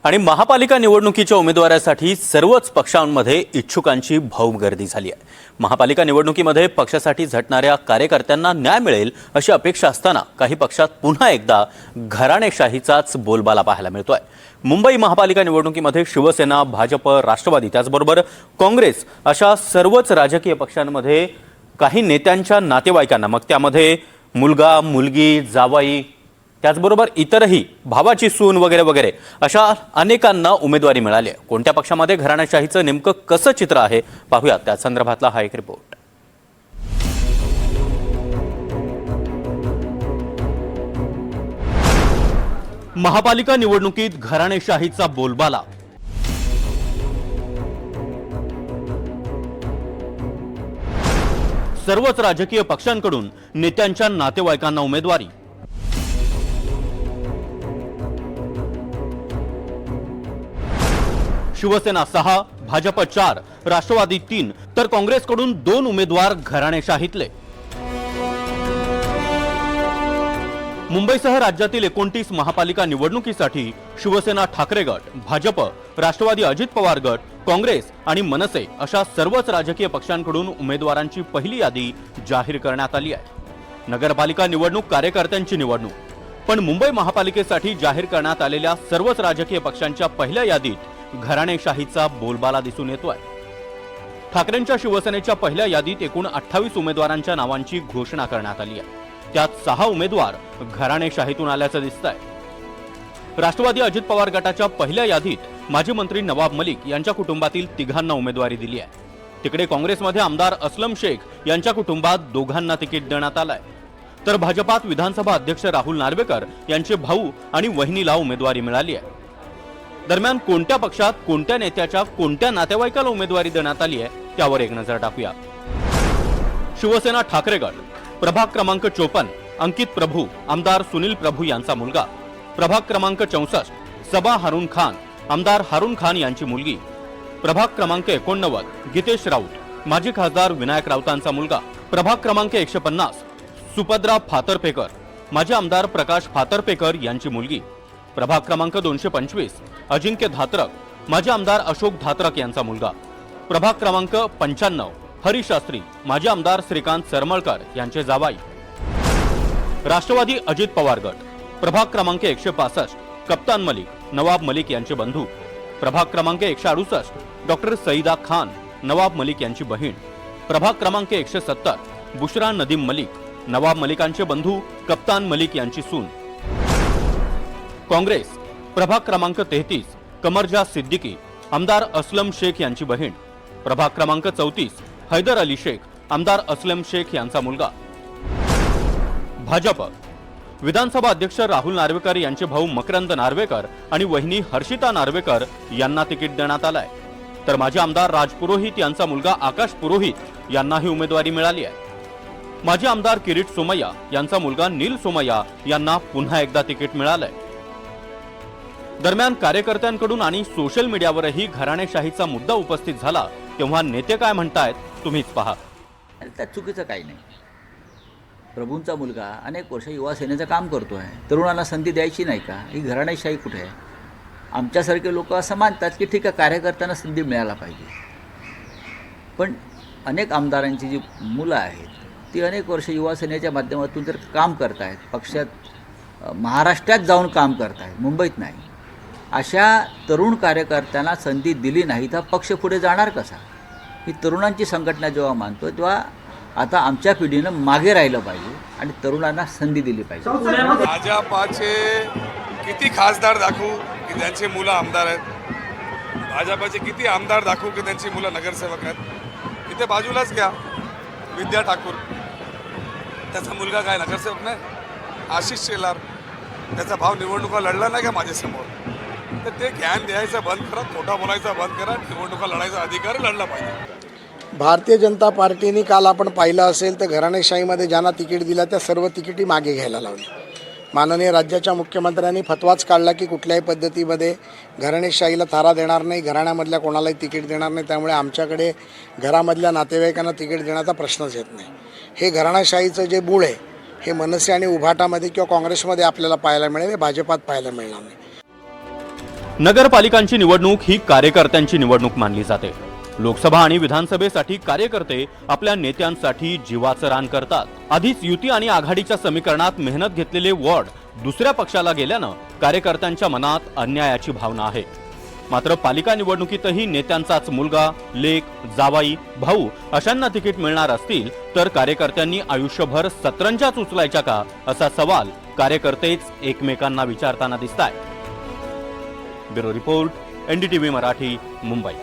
आणि महापालिका निवडणुकीच्या उमेदवारासाठी सर्वच पक्षांमध्ये इच्छुकांची भौम गर्दी झाली आहे। महापालिका निवडणुकीमध्ये पक्षासाठी झटणाऱ्या कार्यकर्त्यांना न्याय मिळेल अशी अपेक्षा असताना काही पक्षात पुन्हा एकदा घराणेशाहीचाच बोलबाला पाहायला मिळतोय। मुंबई महापालिका निवडणुकीमध्ये शिवसेना, भाजप, राष्ट्रवादी त्याचबरोबर काँग्रेस अशा सर्वच राजकीय पक्षांमध्ये काही नेत्यांच्या नातेवाईकांना, मग त्यामध्ये मुलगा, मुलगी, जावई त्याचबरोबर इतरही भावाची सून वगैरे वगैरे अशा अनेकांना उमेदवारी मिळाली आहे। कोणत्या पक्षामध्ये घराणेशाहीचं नेमकं कसं चित्र आहे पाहूया त्या संदर्भातला हा एक रिपोर्ट। महापालिका निवडणुकीत घराणेशाहीचा बोलबाला। सर्वच राजकीय पक्षांकडून नेत्यांच्या नातेवाईकांना उमेदवारी। शिवसेना 6, भाजप 4, राष्ट्रवादी 3 तर काँग्रेसकडून 2 उमेदवार घराणेशाहीतले। मुंबईसह राज्यातील 29 महापालिका निवडणुकीसाठी शिवसेना ठाकरे गट, भाजप, राष्ट्रवादी अजित पवार गट, काँग्रेस आणि मनसे अशा सर्वच राजकीय पक्षांकडून उमेदवारांची पहिली यादी जाहीर करण्यात आली आहे। नगरपालिका निवडणूक कार्यकर्त्यांची निवडणूक, पण मुंबई महापालिकेसाठी जाहीर करण्यात आलेल्या सर्वच राजकीय पक्षांच्या पहिल्या यादीत घराणेशाहीचा बोलबाला दिसून येतोय। ठाकरेंच्या शिवसेनेच्या पहिल्या यादीत एकूण 28 उमेदवारांच्या नावांची घोषणा करण्यात आली आहे। त्यात 6 उमेदवार घराणेशाहीतून आल्याचं दिसतंय। राष्ट्रवादी अजित पवार गटाच्या पहिल्या यादीत माजी मंत्री नवाब मलिक यांच्या कुटुंबातील 3घांना उमेदवारी दिली आहे। तिकडे काँग्रेसमध्ये आमदार अस्लम शेख यांच्या कुटुंबात 2घांना तिकीट देण्यात आलंय, तर भाजपात विधानसभा अध्यक्ष राहुल नार्वेकर यांचे भाऊ आणि वहिनीला उमेदवारी मिळाली आहे। दरम्यान कोणत्या पक्षात कोणत्या नेत्याच्या कोणत्या नातेवाईकाला उमेदवारी देण्यात आली आहे त्यावर एक नजर टाकूया। शिवसेना ठाकरे गट, प्रभाग क्रमांक 54 अंकित प्रभू, आमदार सुनील प्रभू यांचा मुलगा। प्रभाग क्रमांक 64 सबा हारून खान, आमदार हारून खान यांची मुलगी। प्रभाग क्रमांक 89 गीतेश राऊत, माजी खासदार विनायक राऊतांचा मुलगा। प्रभाग क्रमांक 150 सुपद्रा फातर्पेकर, माजी आमदार प्रकाश फातर्पेकर यांची मुलगी। प्रभाग क्रमांक 225 अजिंक्य धात्रक, माजी आमदार अशोक धात्रक यांचा मुलगा। प्रभाग क्रमांक 95 हरी शास्त्री, माजी आमदार श्रीकांत सरमळकर यांचे जावाई। राष्ट्रवादी अजित पवार गट, प्रभाग क्रमांक 165 कप्तान मलिक, नवाब मलिक यांचे बंधू। प्रभाग क्रमांक 168 डॉक्टर सईदा खान, नवाब मलिक यांची बहीण। प्रभाग क्रमांक 170 बुशरा नदीम मलिक, नवाब मलिकांचे बंधू कप्तान मलिक यांची सून। काँग्रेस, प्रभाग क्रमांक 33 कमरजा सिद्दीकी, आमदार अस्लम शेख यांची बहीण। प्रभाग क्रमांक 34 हैदर अली शेख, आमदार अस्लम शेख यांचा मुलगा। भाजप, विधानसभा अध्यक्ष राहुल नार्वेकर यांचे भाऊ मकरंद नार्वेकर आणि वहिनी हर्षिता नार्वेकर यांना तिकीट देण्यात आलंय, तर माजी आमदार राज पुरोहित यांचा मुलगा आकाश पुरोहित यांना ही उमेदवारी मिळाली आहे। माजी आमदार किरीट सोमय्या यांचा मुलगा नील सोमय्या यांना पुन्हा एकदा तिकीट मिळालंय। दरम्यान कार्यकर्त्यांकडून आणि सोशल मीडियावरही घराणेशाहीचा मुद्दा उपस्थित झाला तेव्हा नेते काय म्हणतायत तुम्हीच पहा। त्यात चुकीचं काही नाही। प्रभूंचा मुलगा अनेक वर्ष युवा सेनेचं काम करतो आहे, तरुणांना संधी द्यायची नाही का? ही घराणेशाही कुठे आहे? आमच्यासारखे लोक असं मानतात की ठीक आहे, कार्यकर्त्यांना संधी मिळायला पाहिजे, पण अनेक आमदारांची जी मुलं आहेत ती अनेक वर्ष युवा सेनेच्या माध्यमातून जर काम करत आहेत, पक्षात महाराष्ट्रात जाऊन काम करत आहेत, मुंबईत नाही, अशा तरुण कार्यकर्त्यांना संधी दिली नाही तर पक्ष पुढे जाणार कसा? ही तरुणांची संघटना जेव्हा मानतो तेव्हा आता आमच्या पिढीनं मागे राहिलं पाहिजे आणि तरुणांना संधी दिली पाहिजे। भाजपाचे किती खासदार दाखवू की त्यांची मुलं आमदार आहेत, भाजपाचे किती आमदार दाखवू की त्यांची मुलं नगरसेवक आहेत। इथे बाजूलाच घ्या विद्या ठाकूर, त्याचा मुलगा काय नगरसेवक नाही? आशिष शेलार, त्याचा भाव निवडणुका लढला नाही का माझ्यासमोर? तर ते ज्ञान द्यायचं बंद करा, खोटा बोलायचं बंद करा, निवडणुका लढायचा अधिकार लढला पाहिजे। भारतीय जनता पार्टीने काल आपण पाहिलं असेल तर घराणेशाहीमध्ये ज्यांना तिकीट दिलं त्या सर्व तिकिटी मागे घ्यायला लावली। माननीय राज्याच्या मुख्यमंत्र्यांनी फतवाच काढला की कुठल्याही पद्धतीमध्ये घराणेशाहीला थारा देणार नाही, घराण्यामधल्या कोणालाही तिकीट देणार नाही, त्यामुळे आमच्याकडे घरामधल्या नातेवाईकांना तिकीट देण्याचा प्रश्नच येत नाही। हे घराणेशाहीचं जे बूळ आहे हे मनसे आणि उभाटामध्ये किंवा काँग्रेसमध्ये आपल्याला पाहायला मिळेल, हे भाजपात पाहायला मिळणार नाही। नगरपालिकांची निवडणूक ही कार्यकर्त्यांची निवडणूक मानली जाते. लोकसभा आणि विधानसभेसाठी कार्यकर्ते आपल्या नेत्यांसाठी जीवाचं रान करतात. आधीच युती आणि आघाडीच्या समीकरणात मेहनत घेतलेले वॉर्ड दुसऱ्या पक्षाला गेल्यानं कार्यकर्त्यांच्या मनात अन्यायाची भावना आहे. मात्र पालिका निवडणुकीतही नेत्यांचाच मुलगा, लेक, जावाई, भाऊ अशांना तिकीट मिळणार असतील तर कार्यकर्त्यांनी आयुष्यभर सतरंजाच उचलायच्या का, असा सवाल कार्यकर्तेच एकमेकांना विचारताना दिसतायत. Bureau report, NDTV Marathi, Mumbai.